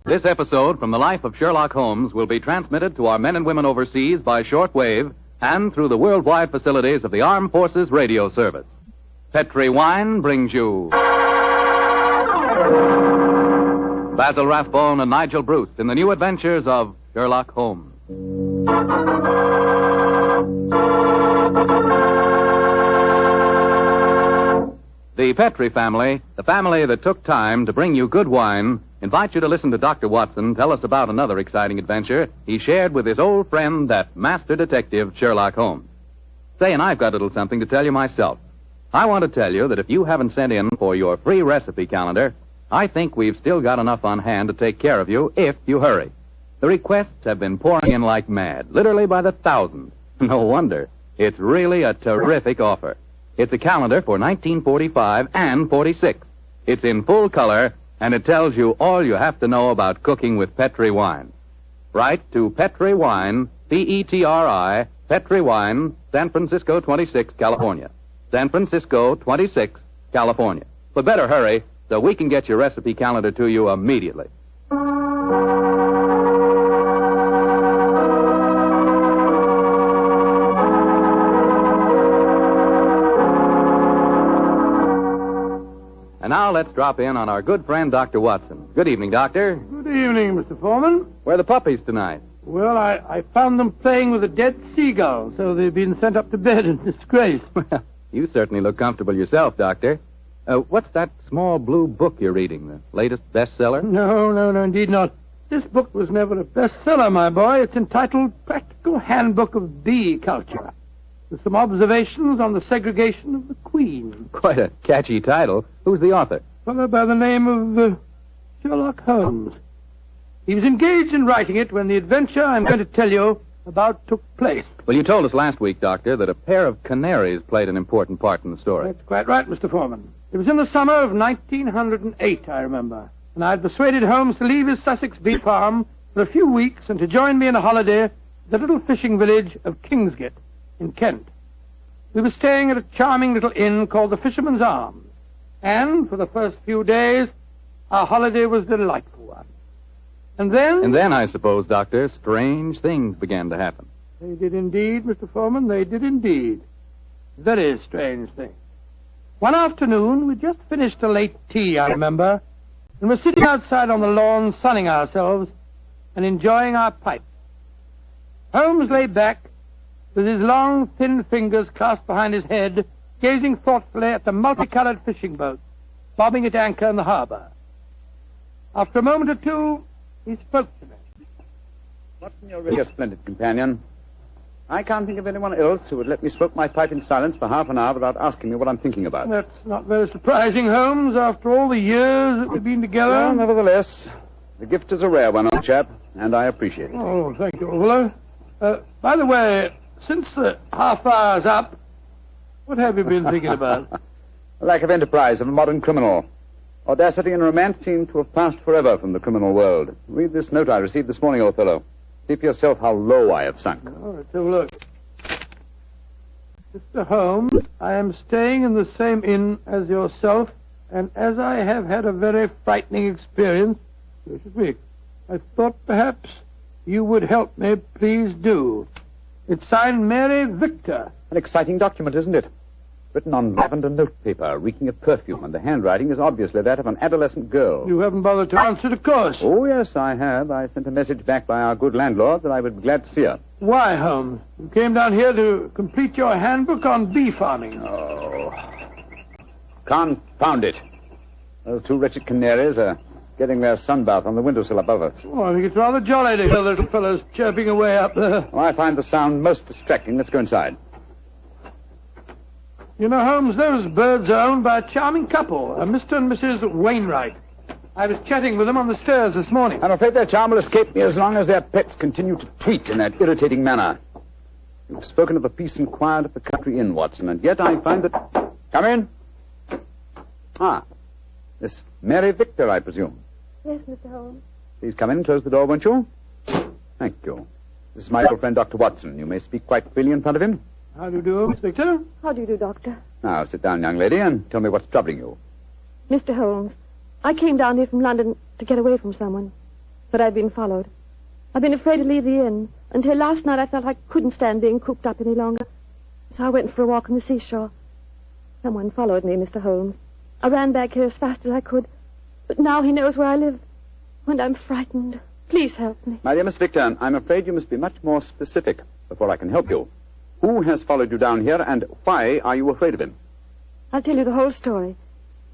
This episode from the life of Sherlock Holmes will be transmitted to our men and women overseas by shortwave and through the worldwide facilities of the Armed Forces Radio Service. Petri Wine brings you Basil Rathbone and Nigel Bruce in the new adventures of Sherlock Holmes. The Petri family, the family that took time to bring you good wine, invite you to listen to Dr. Watson tell us about another exciting adventure he shared with his old friend, that master detective, Sherlock Holmes. Say, and I've got a little something to tell you myself. I want to tell you that if you haven't sent in for your free recipe calendar, I think we've still got enough on hand to take care of you if you hurry. The requests have been pouring in like mad, literally by the thousands. No wonder. It's really a terrific offer. It's a calendar for 1945 and 46. It's in full color, and it tells you all you have to know about cooking with Petri wine. Write to Petri Wine, Petri, Petri Wine, San Francisco 26, California. San Francisco 26, California. But better hurry so we can get your recipe calendar to you immediately. And now let's drop in on our good friend, Dr. Watson. Good evening, Doctor. Good evening, Mr. Foreman. Where are the puppies tonight? Well, I found them playing with a dead seagull, so they've been sent up to bed in disgrace. Well, you certainly look comfortable yourself, Doctor. What's that small blue book you're reading, the latest bestseller? No, indeed not. This book was never a bestseller, my boy. It's entitled Practical Handbook of Bee Culture, with some observations on the segregation of the queen. Quite a catchy title. Who's the author? A fellow by the name of Sherlock Holmes. He was engaged in writing it when the adventure I'm going to tell you about took place. Well, you told us last week, Doctor, that a pair of canaries played an important part in the story. That's quite right, Mr. Foreman. It was in the summer of 1908, I remember, and I'd persuaded Holmes to leave his Sussex bee farm for a few weeks and to join me in a holiday at the little fishing village of Kingsgate in Kent. We were staying at a charming little inn called the Fisherman's Arms, and for the first few days, our holiday was a delightful one. And then, I suppose, Doctor, strange things began to happen. They did indeed, Mr. Foreman, they did indeed. Very strange things. One afternoon, we'd just finished a late tea, I remember, and were sitting outside on the lawn sunning ourselves and enjoying our pipes. Holmes lay back, with his long, thin fingers clasped behind his head, gazing thoughtfully at the multicolored fishing boats bobbing at anchor in the harbor. After a moment or two, he spoke to me. Watson, you're really a splendid companion. I can't think of anyone else who would let me smoke my pipe in silence for half an hour without asking me what I'm thinking about. That's not very surprising, Holmes, after all the years that we've been together. Well, nevertheless, the gift is a rare one, old chap, and I appreciate it. Oh, thank you, old fellow. By the way, since the half hour's up, what have you been thinking about? The lack of enterprise of a modern criminal. Audacity and romance seem to have passed forever from the criminal world. Read this note I received this morning, old fellow. See for yourself how low I have sunk. Oh, let's have a look. Mr. Holmes, I am staying in the same inn as yourself, and as I have had a very frightening experience this week, I thought perhaps you would help me. Please do. It's signed Mary Victor. An exciting document, isn't it? Written on lavender notepaper, reeking of perfume, and the handwriting is obviously that of an adolescent girl. You haven't bothered to answer, of course. Oh, yes, I have. I sent a message back by our good landlord that I would be glad to see her. Why, Holmes? You came down here to complete your handbook on bee farming. Oh. Confound it. Those two wretched canaries are getting their sunbath on the windowsill above us. Oh, I think it's rather jolly to hear the little fellows chirping away up there. Oh, I find the sound most distracting. Let's go inside. You know, Holmes, those birds are owned by a charming couple, Mr. and Mrs. Wainwright. I was chatting with them on the stairs this morning. I'm afraid their charm will escape me as long as their pets continue to tweet in that irritating manner. You've spoken of the peace and quiet of the country inn, Watson, and yet I find that... Come in. Ah, Miss Mary Victor, I presume. Yes, Mr. Holmes. Please come in and close the door, won't you? Thank you. This is my old friend, Dr. Watson. You may speak quite freely in front of him. How do you do, Miss Victor? How do you do, Doctor? Now, sit down, young lady, and tell me what's troubling you. Mr. Holmes, I came down here from London to get away from someone. but I've been followed. I've been afraid to leave the inn. Until last night I felt I couldn't stand being cooped up any longer. So I went for a walk on the seashore. Someone followed me, Mr. Holmes. I ran back here as fast as I could. But now he knows where I live. And I'm frightened. Please help me. My dear Miss Victor, I'm afraid you must be much more specific before I can help you. Who has followed you down here, and why are you afraid of him? I'll tell you the whole story.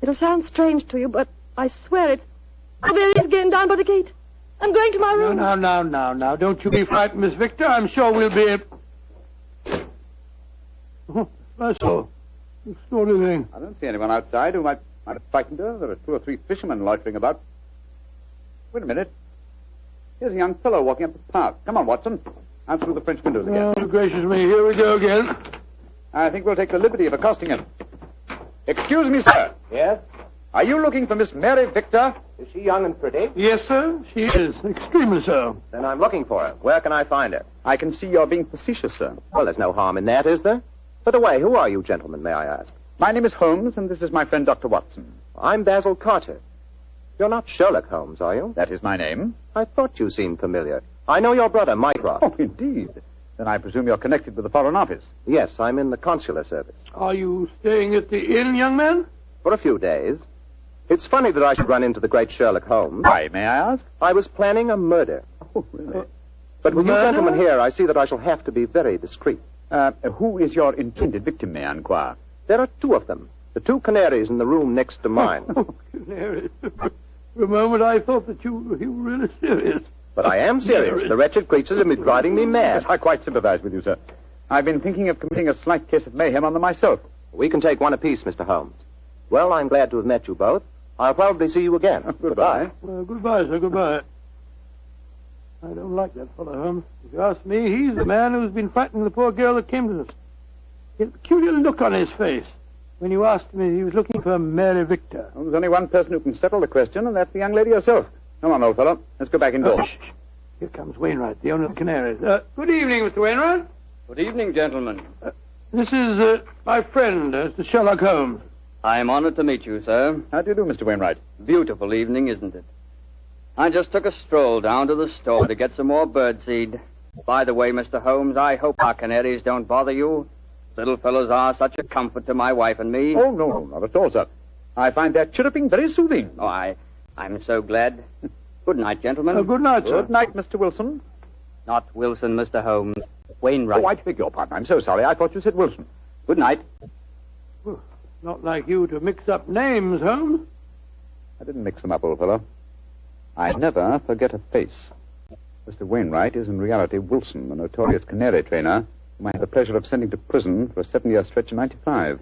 It'll sound strange to you, but I swear it. Oh, there he is again, down by the gate. I'm going to my room. Now. Don't you be frightened, Miss Victor. I'm sure we'll be... Oh, that's all. Extraordinary thing. I don't see anyone outside who might have frightened her. There are 2 or 3 fishermen loitering about. Wait a minute. Here's a young fellow walking up the path. Come on, Watson. Out through the French windows again. Oh, gracious me. Here we go again. I think we'll take the liberty of accosting him. Excuse me, sir. Yes? Are you looking for Miss Mary Victor? Is she young and pretty? Yes, sir. She is. Extremely so. Then I'm looking for her. Where can I find her? I can see you're being facetious, sir. Well, there's no harm in that, is there? By the way, who are you gentlemen, may I ask? My name is Holmes, and this is my friend Dr. Watson. I'm Basil Carter. You're not Sherlock Holmes, are you? That is my name. I thought you seemed familiar. I know your brother, Mycroft. Oh, indeed. Then I presume you're connected with the Foreign Office. Yes, I'm in the consular service. Are you staying at the inn, young man? For a few days. It's funny that I should run into the great Sherlock Holmes. Why, may I ask? I was planning a murder. Oh, really? But with you Murder? gentlemen here, I see that I shall have to be very discreet. Who is your intended victim, may I inquire? There are 2 of them. The 2 canaries in the room next to mine. Oh, canary. For a moment I thought that you were really serious. But I am serious. The wretched creatures have been driving me mad. Yes, I quite sympathize with you, sir. I've been thinking of committing a slight case of mayhem on them myself. We can take one apiece, Mr. Holmes. Well, I'm glad to have met you both. I'll probably see you again. Goodbye. Goodbye, sir. Goodbye. I don't like that fellow, Holmes. If you ask me, he's the man who's been frightening the poor girl that came to us. He had a peculiar look on his face when you asked me if he was looking for Mary Victor. Well, there's only one person who can settle the question, and that's the young lady herself. Come on, old fellow. Let's go back indoors. Shh. Here comes Wainwright, the owner of the Canaries. Good evening, Mr. Wainwright. Good evening, gentlemen. This is my friend, Mr. Sherlock Holmes. I am honored to meet you, sir. How do you do, Mr. Wainwright? Beautiful evening, isn't it? I just took a stroll down to the store to get some more birdseed. By the way, Mr. Holmes, I hope our canaries don't bother you. Little fellows are such a comfort to my wife and me. Oh, no, not at all, sir. I find their chirruping very soothing. Oh, I'm so glad. Good night, gentlemen. Good night, sir. Good night, Mr. Wilson. Not Wilson, Mr. Holmes. Wainwright. Oh, I beg your pardon. I'm so sorry. I thought you said Wilson. Good night. Not like you to mix up names, Holmes. I didn't mix them up, old fellow. I never forget a face. Mr. Wainwright is in reality Wilson, the notorious canary trainer, whom I had the pleasure of sending to prison for a 7-year stretch in '95.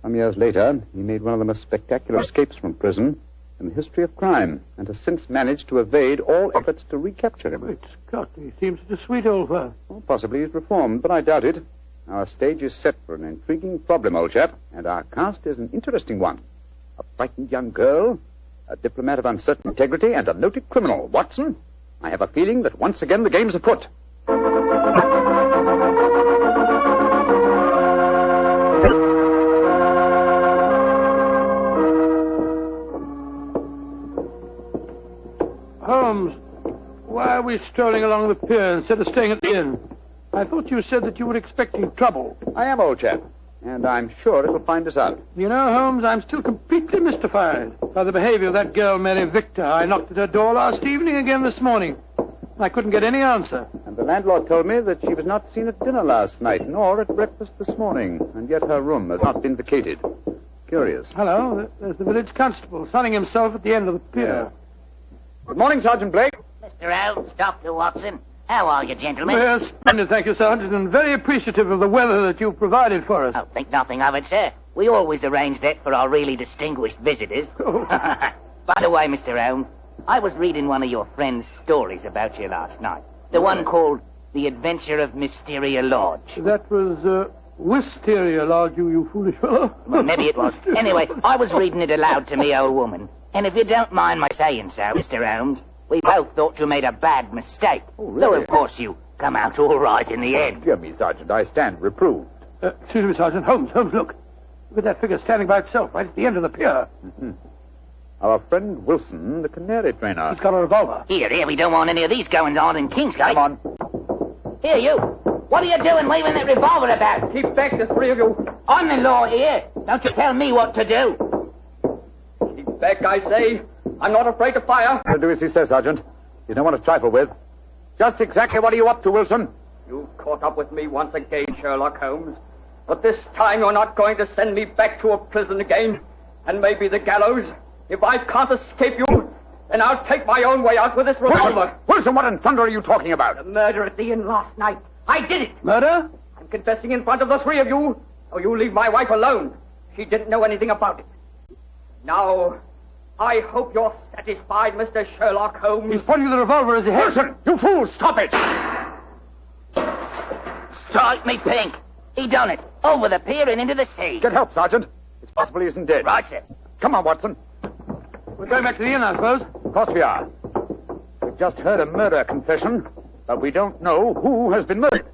Some years later, he made one of the most spectacular escapes from prison in the history of crime, and has since managed to evade all efforts to recapture him. Great Scott, he seems such a sweet old fellow. Well, possibly he's reformed, but I doubt it. Our stage is set for an intriguing problem, old chap, and our cast is an interesting one. A frightened young girl, a diplomat of uncertain integrity, and a noted criminal. Watson, I have a feeling that once again the game's afoot. Holmes, why are we strolling along the pier instead of staying at the inn? I thought you said that you were expecting trouble. I am, old chap, and I'm sure it'll find us out. You know, Holmes, I'm still completely mystified by the behavior of that girl, Mary Victor. I knocked at her door last evening, again this morning. I couldn't get any answer. And the landlord told me that she was not seen at dinner last night, nor at breakfast this morning, and yet her room has not been vacated. Curious. Hello, there's the village constable, sunning himself at the end of the pier. Good morning, Sergeant Blake. Mr. Holmes, Dr. Watson. How are you, gentlemen? Yes, splendid, thank you, Sergeant, and very appreciative of the weather that you've provided for us. Oh, think nothing of it, sir. We always arrange that for our really distinguished visitors. Oh. By the way, Mr. Holmes, I was reading one of your friend's stories about you last night. The one called The Adventure of Mysteria Lodge. That was, Wisteria Lodge, you foolish fellow. Well, maybe it was. Anyway, I was reading it aloud to me old woman. And if you don't mind my saying so, Mr. Holmes, we both thought you made a bad mistake. Oh, really? Though, of course, you come out all right in the end. Dear me, Sergeant, I stand reproved. Excuse me, Sergeant. Holmes, look. Look at that figure standing by itself right at the end of the pier. Mm-hmm. Our friend Wilson, the canary trainer. He's got a revolver. Here, we don't want any of these goings on in Kingsgate. Come on. Here, you. What are you doing waving that revolver about? Keep back, the three of you. I'm the law here. Don't you tell me what to do. Keep back, I say. I'm not afraid to fire. I'll do as he says, Sergeant. He's no one to trifle with. Just exactly what are you up to, Wilson? You caught up with me once again, Sherlock Holmes. But this time you're not going to send me back to a prison again, and maybe the gallows. If I can't escape you, then I'll take my own way out with this revolver. Wilson, what in thunder are you talking about? The murder at the inn last night. I did it. Murder? I'm confessing in front of the three of you. Oh, you leave my wife alone. She didn't know anything about it. Now, I hope you're satisfied, Mr. Sherlock Holmes. He's pointing the revolver as he heads. Wilson, you fool, stop it! Strike me pink. He done it. Over the pier and into the sea. Get help, Sergeant. It's possible he isn't dead. Right, sir. Come on, Watson. We're going back to the inn, I suppose. Of course we are. We've just heard a murder confession, but we don't know who has been murdered.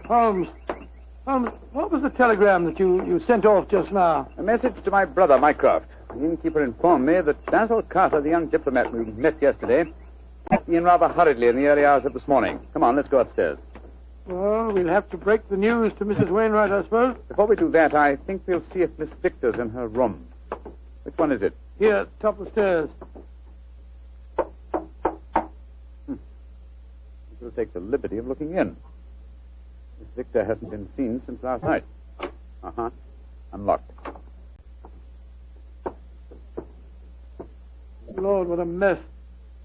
Holmes, what was the telegram that you sent off just now? A message to my brother, Mycroft. The innkeeper informed me that Basil Carter, the young diplomat we met yesterday, left the inn rather hurriedly in the early hours of this morning. Come on, let's go upstairs. Well, we'll have to break the news to Mrs. Wainwright, I suppose. Before we do that, I think we'll see if Miss Victor's in her room. Which one is it? Here, top of the stairs. We'll take the liberty of looking in. Miss Victor hasn't been seen since last night. Uh-huh. Unlocked. Lord, what a mess.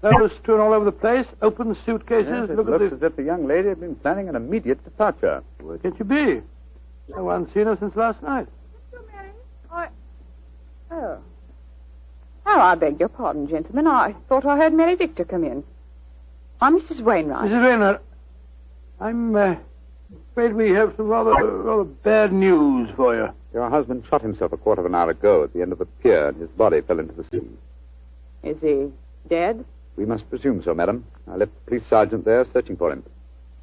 Clothes strewn all over the place, open suitcases. Yes, it Look looks at as if the young lady had been planning an immediate departure. Where could you be? No one's seen her since last night. Oh, I beg your pardon, gentlemen. I thought I heard Mary Victor come in. I'm Mrs. Wainwright. Mrs. Wainwright, I'm afraid we have some rather bad news for you. Your husband shot himself a quarter of an hour ago at the end of the pier, and his body fell into the sea. Is he dead? We must presume so, madam. I left the police sergeant there searching for him.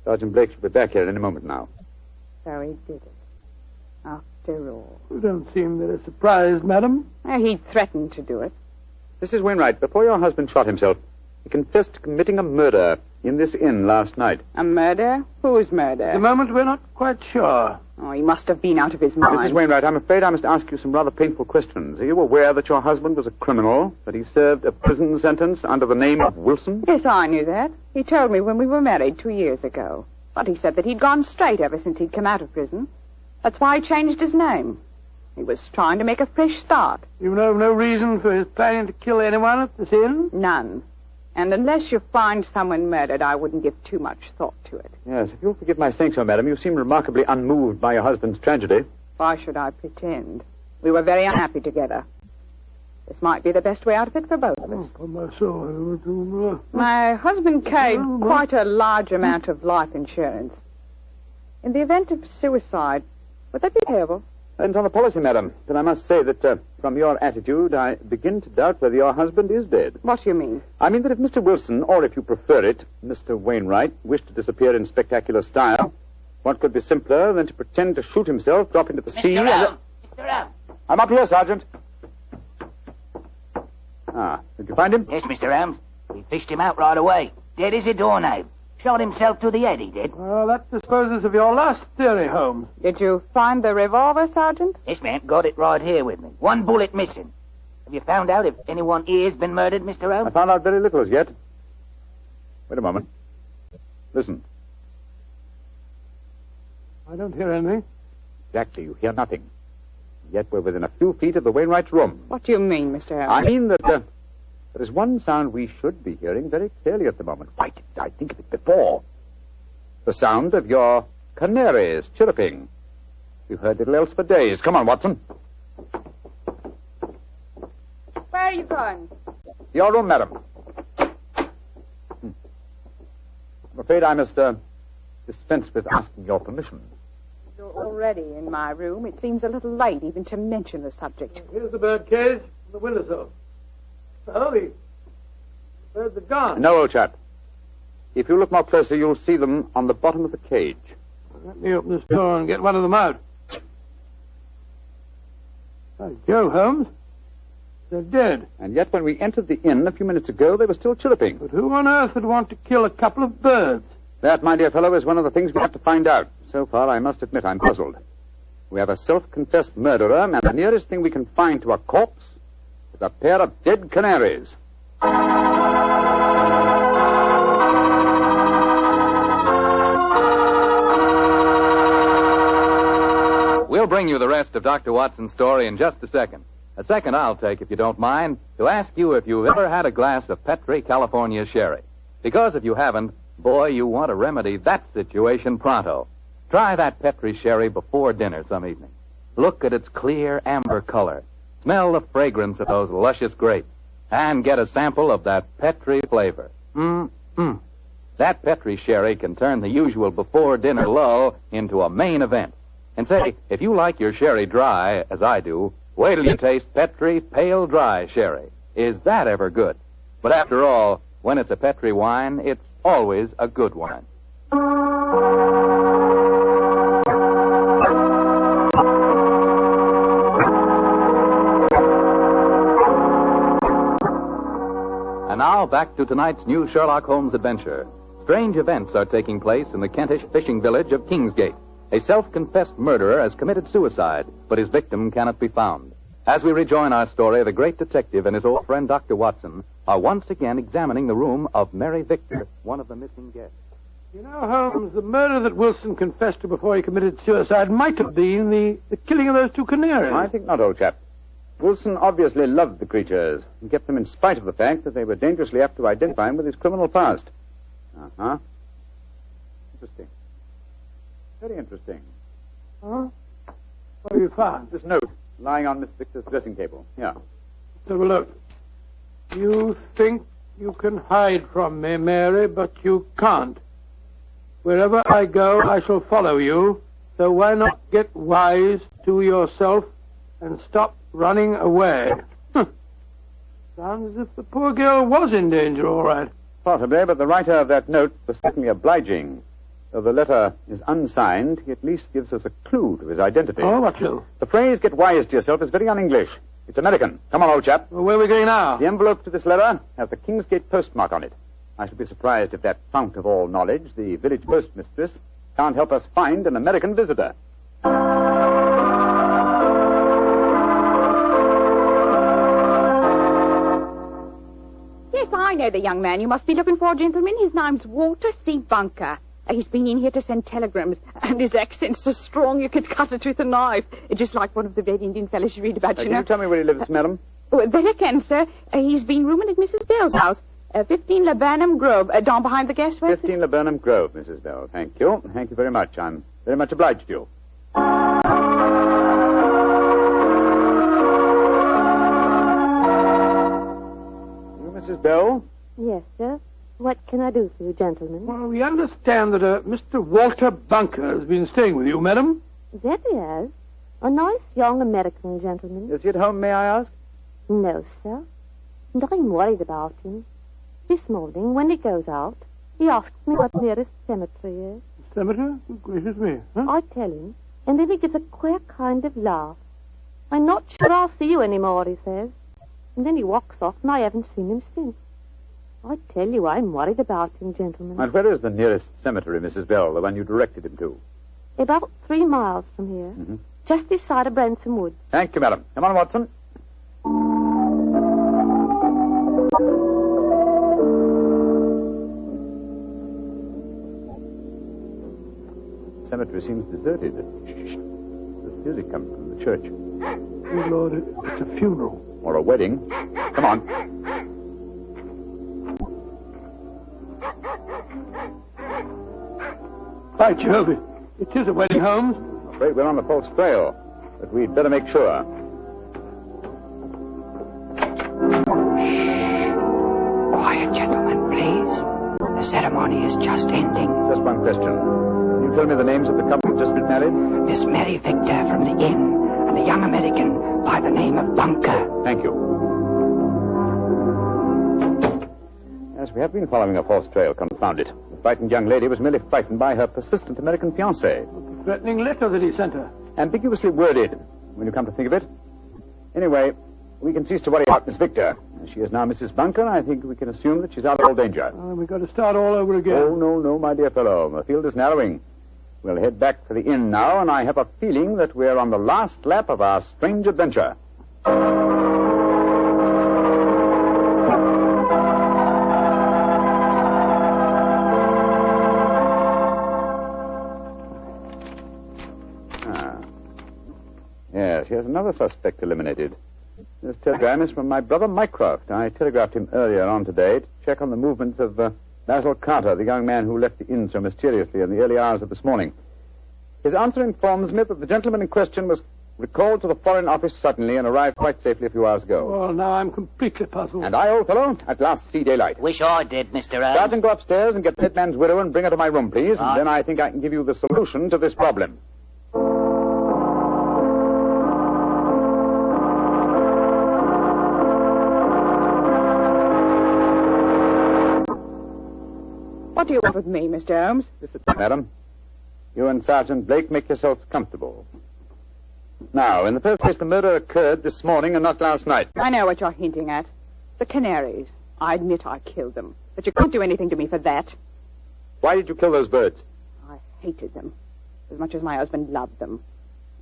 Sergeant Blake should be back here any moment now. So he did it. After all. You don't seem very surprised, madam. He threatened to do it. Mrs. Wainwright, before your husband shot himself, he confessed to committing a murder in this inn last night. A murder? Whose murder? At the moment, we're not quite sure. Oh, he must have been out of his mind. Mrs. Wainwright, I'm afraid I must ask you some rather painful questions. Are you aware that your husband was a criminal, that he served a prison sentence under the name of Wilson? Yes, I knew that. He told me when we were married 2 years ago. But he said that he'd gone straight ever since he'd come out of prison. That's why he changed his name. He was trying to make a fresh start. You know of no reason for his planning to kill anyone at this inn? None. And unless you find someone murdered, I wouldn't give too much thought to it. Yes, if you'll forgive my saying so, madam, you seem remarkably unmoved by your husband's tragedy. Why should I pretend? We were very unhappy together. This might be the best way out of it for both of us. Oh, my soul. My husband carried quite a large amount of life insurance. In the event of suicide, would that be payable? Depends on the policy, madam. But I must say that from your attitude, I begin to doubt whether your husband is dead. What do you mean? I mean that if Mr. Wilson, or if you prefer it, Mr. Wainwright, wished to disappear in spectacular style, what could be simpler than to pretend to shoot himself, drop into the sea... Mr. Holmes! I'm up here, Sergeant. Did you find him? Yes, Mr. Holmes. We fished him out right away. Dead as a doornail. Shot himself through the head, he did. Well, that disposes of your last theory, Holmes. Did you find the revolver, Sergeant? Yes, ma'am. Got it right here with me. One bullet missing. Have you found out if anyone here's been murdered, Mr. Holmes? I found out very little as yet. Wait a moment. Listen. I don't hear anything. Exactly, you hear nothing. Yet we're within a few feet of the Wainwright's room. What do you mean, Mr. Holmes? I mean that there is one sound we should be hearing very clearly at the moment. Why didn't I think of it before? The sound of your canaries chirruping. We've heard little else for days. Come on, Watson. Where are you going? Your room, madam. I'm afraid I must dispense with asking your permission. You're already in my room. It seems a little late even to mention the subject. Here's the bird cage and the windowsill. Oh, the Birds are gone. No, old chap. If you look more closely, you'll see them on the bottom of the cage. Let me open this door and get one of them out. By Jove, Holmes. They're dead. And yet when we entered the inn a few minutes ago, they were still chirruping. But who on earth would want to kill a couple of birds? That, my dear fellow, is one of the things we have to find out. So far, I must admit, I'm puzzled. We have a self-confessed murderer, and the nearest thing we can find to a corpse is a pair of dead canaries. We'll bring you the rest of Dr. Watson's story in just a second. A second I'll take, if you don't mind, to ask you if you've ever had a glass of Petri California sherry. Because if you haven't, boy, you want to remedy that situation pronto. Try that Petri sherry before dinner some evening. Look at its clear amber color. Smell the fragrance of those luscious grapes. And get a sample of that Petri flavor. That Petri sherry can turn the usual before-dinner lull into a main event. And say, if you like your sherry dry, as I do, wait till you taste Petri Pale Dry Sherry. Is that ever good? But after all, when it's a Petri wine, it's always a good wine. And now, back to tonight's new Sherlock Holmes adventure. Strange events are taking place in the Kentish fishing village of Kingsgate. A self-confessed murderer has committed suicide, but his victim cannot be found. As we rejoin our story, the great detective and his old friend Dr. Watson are once again examining the room of Mary Victor, one of the missing guests. You know, Holmes, the murder that Wilson confessed to before he committed suicide might have been the killing of those two canaries. I think not, old chap. Wilson obviously loved the creatures and kept them in spite of the fact that they were dangerously apt to identify him with his criminal past. Uh-huh. Interesting. Very interesting. Huh? What have you found? This note lying on Miss Victor's dressing table. Yeah. Let's have a look. You think you can hide from me, Mary, but you can't. Wherever I go, I shall follow you. So why not get wise to yourself and stop running away? Sounds as if the poor girl was in danger, all right. Possibly, but the writer of that note was certainly obliging. Though the letter is unsigned, he at least gives us a clue to his identity. Oh, what clue? The phrase, get wise to yourself, is very un-English. It's American. Come on, old chap. Well, where are we going now? The envelope to this letter has the Kingsgate postmark on it. I should be surprised if that fount of all knowledge, the village postmistress, can't help us find an American visitor. Yes, I know the young man you must be looking for, gentlemen. His name's Walter C. Bunker. He's been in here to send telegrams, and his accent's so strong you could cut it with a knife. Just like one of the Red Indian fellows you read about, you know. Can you tell me where he lives, madam? That I can, sir. He's been rooming at Mrs. Bell's house. 15 Laburnum Grove, down behind the gas works. 15 Laburnum Grove, Mrs. Bell. Thank you. Thank you very much. I'm very much obliged to you. You, Mrs. Bell? Yes, sir. What can I do for you, gentlemen? Well, we understand that Mr. Walter Bunker has been staying with you, madam. That he has. A nice young American gentleman. Is he at home, may I ask? No, sir. And I'm worried about him. This morning, when he goes out, he asks me what the nearest cemetery is. Cemetery? Oh, gracious me. Huh? I tell him, and then he gives a queer kind of laugh. I'm not sure I'll see you anymore, he says. And then he walks off, and I haven't seen him since. I tell you, I'm worried about him, gentlemen. And where is the nearest cemetery, Mrs. Bell, the one you directed him to? About 3 miles from here. Mm-hmm. Just this side of Branson Woods. Thank you, madam. Come on, Watson. The cemetery seems deserted. Shh. The music comes from the church. Good Lord, it's a funeral. Or a wedding. Come on. By Jove, it is a wedding, Holmes. I'm afraid we're on the false trail, but we'd better make sure. Quiet, gentlemen, please. The ceremony is just ending. Just one question. Can you tell me the names of the couple who've just been married? Miss Mary Victor from the inn, and a young American by the name of Bunker. Thank you. Yes, we have been following a false trail, confound it. The frightened young lady was merely frightened by her persistent American fiancé. The threatening letter that he sent her. Ambiguously worded, when you come to think of it. Anyway, we can cease to worry about Miss Victor. She is now Mrs. Bunker. I think we can assume that she's out of all danger. We've got to start all over again. Oh, no, my dear fellow. The field is narrowing. We'll head back to the inn now, and I have a feeling that we're on the last lap of our strange adventure. Yes, here's another suspect eliminated. This telegram is from my brother Mycroft. I telegraphed him earlier on today to check on the movements of Basil Carter, the young man who left the inn so mysteriously in the early hours of this morning. His answer informs me that the gentleman in question was recalled to the Foreign Office suddenly and arrived quite safely a few hours ago. Well, now I'm completely puzzled. And I, old fellow, at last see daylight. Wish I did, Mr. Holmes. Sergeant, go upstairs and get the dead man's widow and bring her to my room, please. And then I think I can give you the solution to this problem. What do you want with me, Mr. Holmes? Madam, you and Sergeant Blake make yourselves comfortable. Now, in the first place, the murder occurred this morning and not last night. I know what you're hinting at. The canaries. I admit I killed them. But you can't do anything to me for that. Why did you kill those birds? I hated them. As much as my husband loved them.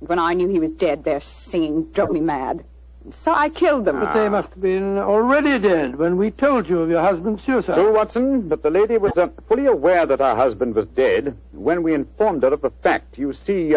And when I knew he was dead, their singing drove me mad. And so I killed them. But they must have been already dead when we told you of your husband's suicide. True, Watson, but the lady was fully aware that her husband was dead when we informed her of the fact. You see,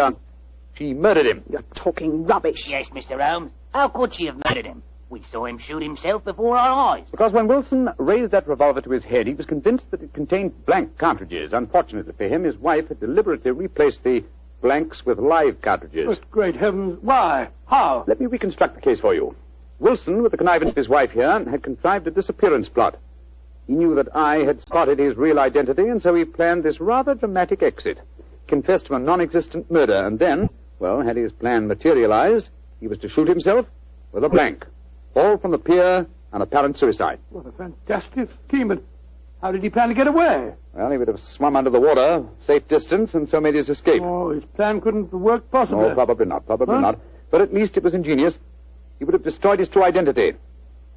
she murdered him. You're talking rubbish. Yes, Mr. Holmes. How could she have murdered him? We saw him shoot himself before our eyes. Because when Wilson raised that revolver to his head, he was convinced that it contained blank cartridges. Unfortunately for him, his wife had deliberately replaced the blanks with live cartridges. But great heavens, why? How? Let me reconstruct the case for you. Wilson, with the connivance of his wife here, had contrived a disappearance plot. He knew that I had spotted his real identity, and so he planned this rather dramatic exit. Confessed to a non-existent murder, and then, well, had his plan materialized, he was to shoot himself with a blank. All from the pier, an apparent suicide. What a fantastic scheme, but how did he plan to get away? Well, he would have swum under the water, safe distance, and so made his escape. Oh, his plan couldn't have worked possibly. No, probably not, But at least it was ingenious. He would have destroyed his true identity and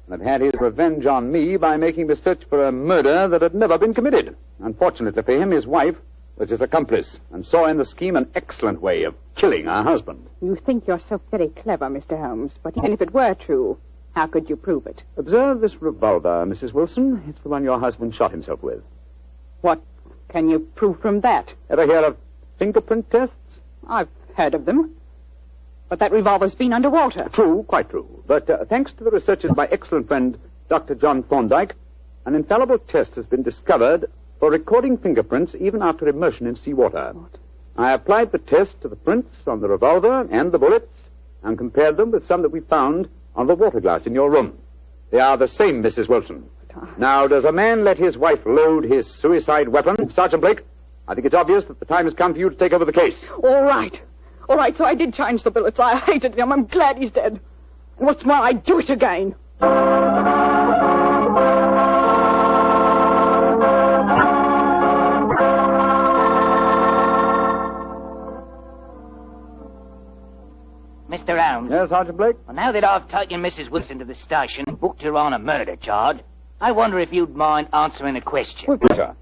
have had his revenge on me by making me search for a murder that had never been committed. Unfortunately for him, his wife was his accomplice and saw in the scheme an excellent way of killing her husband. You think you're so very clever, Mr. Holmes, but even if it were true, how could you prove it? Observe this revolver, Mrs. Wilson. It's the one your husband shot himself with. What can you prove from that? Ever hear of fingerprint tests? I've heard of them. But that revolver's been underwater. True, quite true. But thanks to the researches of my excellent friend, Dr. John Thorndyke, an infallible test has been discovered for recording fingerprints even after immersion in seawater. What? I applied the test to the prints on the revolver and the bullets and compared them with some that we found on the water glass in your room. They are the same, Mrs. Wilson. Now, does a man let his wife load his suicide weapon? Sergeant Blake, I think it's obvious that the time has come for you to take over the case. All right, so I did change the bullets. I hated him. I'm glad he's dead. And what's more, I'd do it again. Mr. Holmes. Yes, Sergeant Blake? Well, now that I've taken Mrs. Wilson to the station and booked her on a murder charge, I wonder if you'd mind answering a question. With pleasure.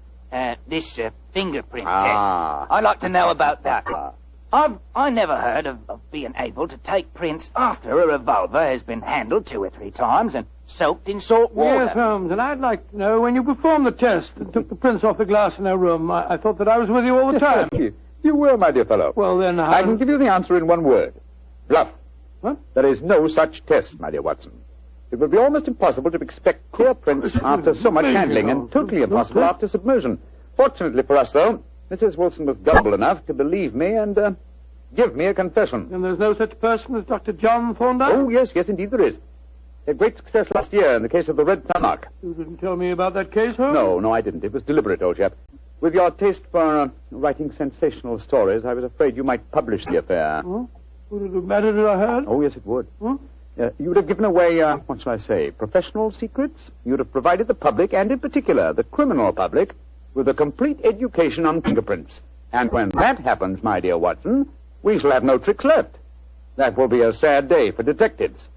This fingerprint Ah. test. I'd like to know about that. I never heard of being able to take prints after a revolver has been handled 2 or 3 times and soaked in salt water. Yes, Holmes, and I'd like to know when you performed the test and took the prints off the glass in her room. I thought that I was with you all the time. You were, my dear fellow. Well, then, I can give you the answer in one word. Bluff. What? There is no such test, my dear Watson. It would be almost impossible to expect clear prints after so much handling, and totally impossible after submersion. Fortunately for us, though, Mrs. Wilson was gullible enough to believe me and give me a confession. And there's no such person as Dr. John Thorndyke? Oh, yes, indeed there is. They had great success last year in the case of the Red Monarch. You didn't tell me about that case, Holmes? No, I didn't. It was deliberate, old chap. With your taste for writing sensational stories, I was afraid you might publish the affair. Huh? Would it have mattered if I heard? Oh, yes, it would. Huh? You would have given away, what shall I say, professional secrets. You would have provided the public, and in particular the criminal public, with a complete education on fingerprints. And when that happens, my dear Watson, we shall have no tricks left. That will be a sad day for detectives.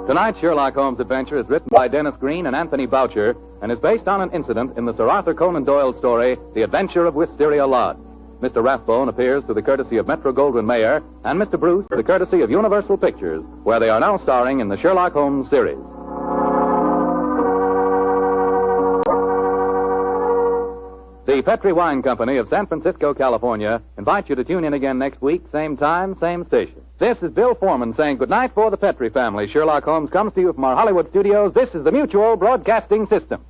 Tonight's Sherlock Holmes adventure is written by Dennis Green and Anthony Boucher and is based on an incident in the Sir Arthur Conan Doyle story, The Adventure of Wisteria Lodge. Mr. Rathbone appears through the courtesy of Metro-Goldwyn-Mayer, and Mr. Bruce through the courtesy of Universal Pictures, where they are now starring in the Sherlock Holmes series. The Petri Wine Company of San Francisco, California, invites you to tune in again next week, same time, same station. This is Bill Foreman saying goodnight for the Petri family. Sherlock Holmes comes to you from our Hollywood studios. This is the Mutual Broadcasting System.